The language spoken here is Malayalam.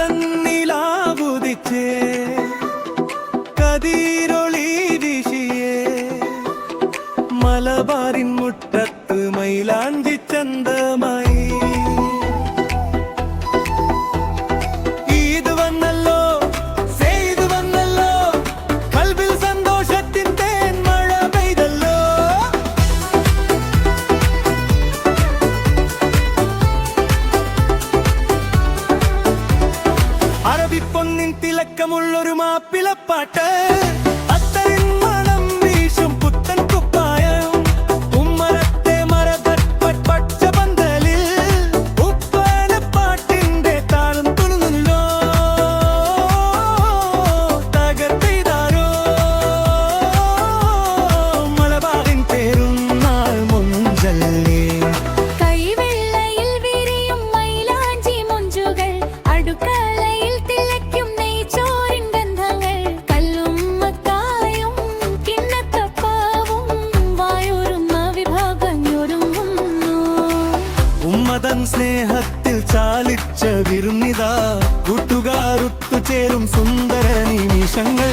പുലർനിലാവുദിച്ചേ കതിരൊളി വീശിയേ മലബാറിൻ മുറ്റത്ത് മൈലാഞ്ചി ചന്തമായി പൊന്നിൻ തിലക്കമുള്ളൊരു മാപ്പിളപ്പാട്ട് അത്തറിൻ മണം വീശും പുത്തൻ കുപ്പായം ഉമ്മറത്തെ മരതപ്പച്ച പന്തലിൽ ഉപ്പാനപ്പാട്ടിന്റെ താളം തുളുന്നല്ലോ തകർത്തിതാരോ മലബാറിൻ പെരുന്നാൾ മുഞ്ചല്ലേ കൈവെള്ളയിൽ വിരിയും മൈലാഞ്ചി മുഞ്ചുകൾ അടുക്കളയിൽ ഉമ്മതൻ സ്നേഹത്തിൽ ചാലിച്ച വിരുന്നിതാ കൂട്ടുകാരൊത്തുചേരും സുന്ദര നിമിഷങ്ങൾ